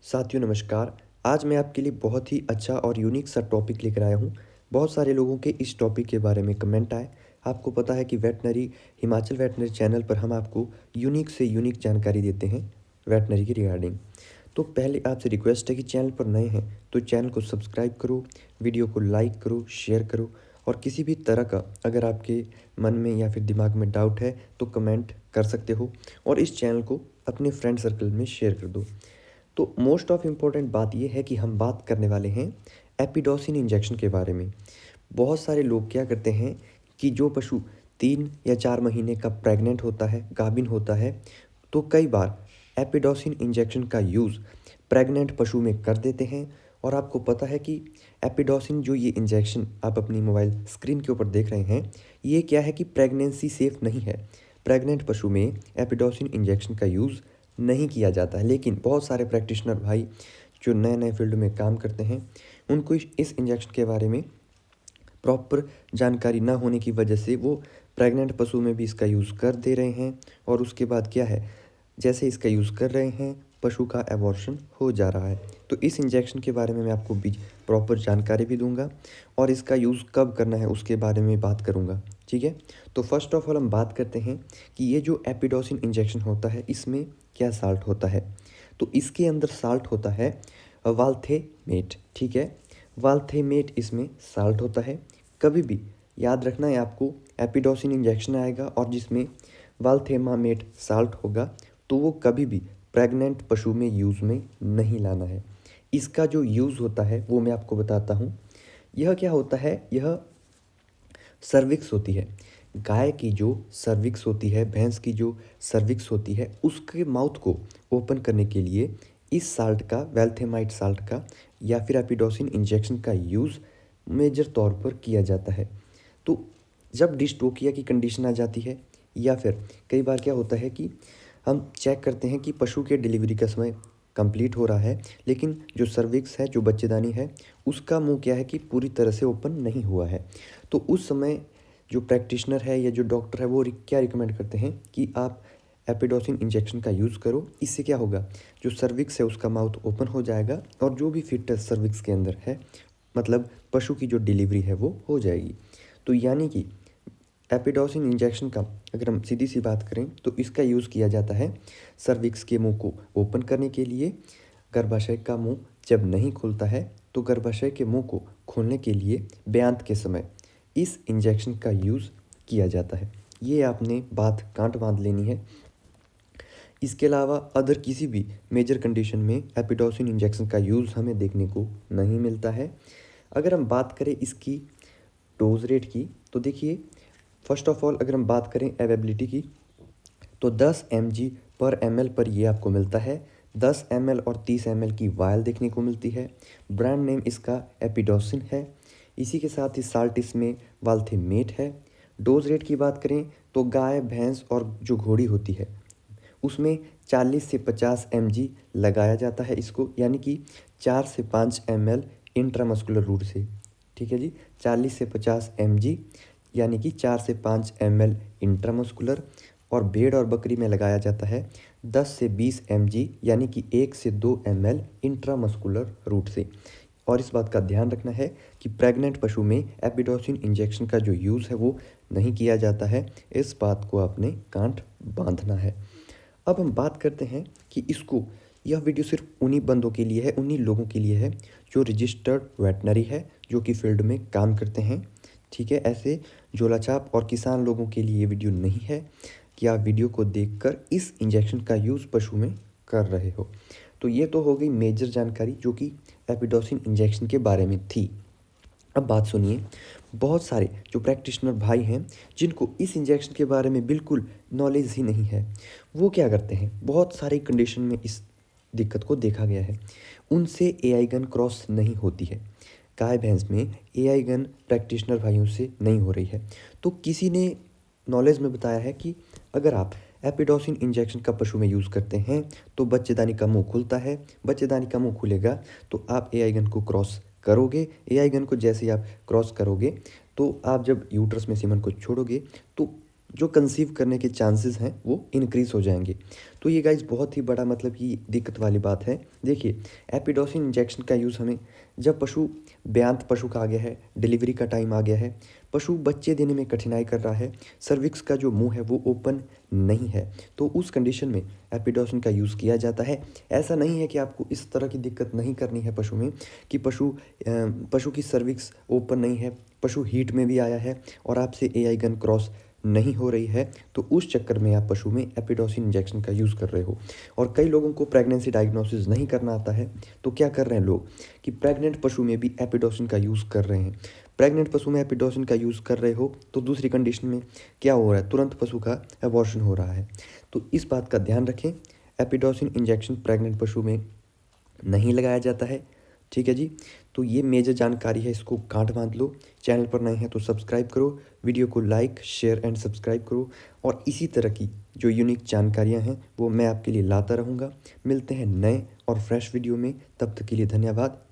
साथियों नमस्कार। आज मैं आपके लिए बहुत ही अच्छा और यूनिक सा टॉपिक लेकर आया हूँ। बहुत सारे लोगों के इस टॉपिक के बारे में कमेंट आए। आपको पता है कि वेटनरी हिमाचल वेटनरी चैनल पर हम आपको यूनिक से यूनिक जानकारी देते हैं वेटनरी की रिगार्डिंग। तो पहले आपसे रिक्वेस्ट है कि चैनल पर नए हैं तो चैनल को सब्सक्राइब करो, वीडियो को लाइक करो, शेयर करो और किसी भी तरह का अगर आपके मन में या फिर दिमाग में डाउट है तो कमेंट कर सकते हो और इस चैनल को अपने फ्रेंड सर्कल में शेयर कर दो। तो मोस्ट ऑफ इम्पोर्टेंट बात यह है कि हम बात करने वाले हैं एपिडोसिन इंजेक्शन के बारे में। बहुत सारे लोग क्या करते हैं कि जो पशु 3 या 4 महीने का प्रेग्नेंट होता है, गाभिन होता है, तो कई बार एपिडोसिन इंजेक्शन का यूज़ प्रेग्नेंट पशु में कर देते हैं। और आपको पता है कि एपिडोसिन जो ये इंजेक्शन आप अपनी मोबाइल स्क्रीन के ऊपर देख रहे हैं, ये क्या है कि प्रेगनेंसी सेफ़ नहीं है। प्रेग्नेंट पशु में एपिडोसिन इंजेक्शन का यूज़ नहीं किया जाता है, लेकिन बहुत सारे प्रैक्टिशनर भाई जो नए नए फील्ड में काम करते हैं, उनको इस इंजेक्शन के बारे में प्रॉपर जानकारी ना होने की वजह से वो प्रेग्नेंट पशु में भी इसका यूज़ कर दे रहे हैं। और उसके बाद क्या है, जैसे इसका यूज़ कर रहे हैं पशु का एबॉर्शन हो जा रहा है। तो इस इंजेक्शन के बारे में मैं आपको भी प्रॉपर जानकारी भी दूंगा और इसका यूज़ कब करना है उसके बारे में बात करूंगा। ठीक है, तो फर्स्ट ऑफ ऑल हम बात करते हैं कि ये जो एपिडोसिन इंजेक्शन होता है इसमें क्या साल्ट होता है। तो इसके अंदर साल्ट होता है वाल्थेमेट। ठीक है, वाल्थेमेट इसमें साल्ट होता है। कभी भी याद रखना है आपको, एपिडोसिन इंजेक्शन आएगा और जिसमें वाल्थेमामेट साल्ट होगा तो वो कभी भी प्रेग्नेंट पशु में यूज़ में नहीं लाना है। इसका जो यूज़ होता है वो मैं आपको बताता हूँ। यह क्या होता है, यह सर्विक्स होती है। गाय की जो सर्विक्स होती है, भैंस की जो सर्विक्स होती है, उसके माउथ को ओपन करने के लिए इस साल्ट का, वेल्थेमाइट साल्ट का या फिर एपिडोसिन इंजेक्शन का यूज़ मेजर तौर पर किया जाता है। तो जब डिस्टोकिया की कंडीशन आ जाती है या फिर कई बार क्या होता है कि हम चेक करते हैं कि पशु के डिलीवरी का समय कंप्लीट हो रहा है, लेकिन जो सर्विक्स है, जो बच्चेदानी है, उसका मुंह क्या है कि पूरी तरह से ओपन नहीं हुआ है। तो उस समय जो प्रैक्टिशनर है या जो डॉक्टर है वो क्या रिकमेंड करते हैं कि आप एपिडोसिन इंजेक्शन का यूज़ करो। इससे क्या होगा, जो सर्विक्स है उसका माउथ ओपन हो जाएगा और जो भी फिटस सर्विक्स के अंदर है, मतलब पशु की जो डिलीवरी है वो हो जाएगी। तो यानी कि एपिडोसिन इंजेक्शन का अगर हम सीधी सी बात करें तो इसका यूज़ किया जाता है सर्विक्स के मुंह को ओपन करने के लिए। गर्भाशय का मुंह जब नहीं खुलता है तो गर्भाशय के मुंह को खोलने के लिए ब्यांत के समय इस इंजेक्शन का यूज़ किया जाता है। ये आपने बात गांठ बांध लेनी है। इसके अलावा अदर किसी भी मेजर कंडीशन में एपिडोसिन इंजेक्शन का यूज़ हमें देखने को नहीं मिलता है। अगर हम बात करें इसकी डोज रेट की तो देखिए, फर्स्ट ऑफ ऑल अगर हम बात करें अवेलेबिलिटी की तो 10 mg पर ml पर ये आपको मिलता है। 10 ml और 30 ml की वायल देखने को मिलती है। ब्रांड नेम इसका एपिडोसिन है। इसी के साथ ही साल्ट इसमें वाल्थेमेट है। डोज रेट की बात करें तो गाय, भैंस और जो घोड़ी होती है उसमें 40 से 50 mg लगाया जाता है इसको, यानी कि 4 से 5 ml इंट्रामस्कुलर रूट से। ठीक है जी, 40 से 50 mg यानी कि 4 से 5 ml इंट्रामस्कुलर। और भेड़ और बकरी में लगाया जाता है 10 से 20 mg यानी कि 1 से 2 ml इंट्रामस्कुलर रूट से। और इस बात का ध्यान रखना है कि प्रेग्नेंट पशु में एपिडोसिन इंजेक्शन का जो यूज़ है वो नहीं किया जाता है। इस बात को आपने गांठ बांधना है। अब हम बात करते हैं कि इसको, यह वीडियो सिर्फ उन्हीं बंदों के लिए है, उन्हीं लोगों के लिए है जो रजिस्टर्ड वेटनरी है, जो कि फील्ड में काम करते हैं। ठीक है, ऐसे झोलाछाप और किसान लोगों के लिए ये वीडियो नहीं है कि आप वीडियो को देखकर इस इंजेक्शन का यूज़ पशु में कर रहे हो। तो ये तो हो गई मेजर जानकारी जो कि एपिडोसिन इंजेक्शन के बारे में थी। अब बात सुनिए, बहुत सारे जो प्रैक्टिशनर भाई हैं जिनको इस इंजेक्शन के बारे में बिल्कुल नॉलेज ही नहीं है, वो क्या करते हैं, बहुत सारी कंडीशन में इस दिक्कत को देखा गया है, उनसे एआई गन क्रॉस नहीं होती है। गाय भैंस में एआई गन प्रैक्टिशनर भाइयों से नहीं हो रही है। तो किसी ने नॉलेज में बताया है कि अगर आप एपिडोसिन इंजेक्शन का पशु में यूज़ करते हैं तो बच्चेदानी का मुंह खुलता है। बच्चेदानी का मुंह खुलेगा तो आप एआई गन को क्रॉस करोगे। एआई गन को जैसे ही आप क्रॉस करोगे तो आप जब यूट्रस में सीमन को छोड़ोगे तो जो कंसीव करने के चांसेस हैं वो इंक्रीज़ हो जाएंगे। तो ये गाइस बहुत ही बड़ा मतलब कि दिक्कत वाली बात है। देखिए, एपिडोसिन इंजेक्शन का यूज़ हमें जब पशु ब्यांत पशु का आ गया है, डिलीवरी का टाइम आ गया है, पशु बच्चे देने में कठिनाई कर रहा है, सर्विक्स का जो मुंह है वो ओपन नहीं है, तो उस कंडीशन में एपिडोसिन का यूज़ किया जाता है। ऐसा नहीं है कि आपको इस तरह की दिक्कत नहीं करनी है पशु में कि पशु की सर्विक्स ओपन नहीं है, पशु हीट में भी आया है और आपसे एआई गन क्रॉस नहीं हो रही है, तो उस चक्कर में आप पशु में एपिडोसिन इंजेक्शन का यूज़ कर रहे हो। और कई लोगों को प्रेगनेंसी डायग्नोसिस नहीं करना आता है, तो क्या कर रहे हैं लोग कि प्रेग्नेंट पशु में भी एपिडोसिन का यूज़ कर रहे हैं। प्रेग्नेंट पशु में एपिडोसिन का यूज़ कर रहे हो तो दूसरी कंडीशन में क्या हो रहा है, तुरंत पशु का अबॉर्शन हो रहा है। तो इस बात का ध्यान रखें, एपिडोसिन इंजेक्शन प्रेग्नेंट पशु में नहीं लगाया जाता है। ठीक है जी, तो ये मेजर जानकारी है, इसको गांठ बांध लो। चैनल पर नए हैं तो सब्सक्राइब करो, वीडियो को लाइक शेयर एंड सब्सक्राइब करो और इसी तरह की जो यूनिक जानकारियां हैं वो मैं आपके लिए लाता रहूँगा। मिलते हैं नए और फ्रेश वीडियो में, तब तक के लिए धन्यवाद।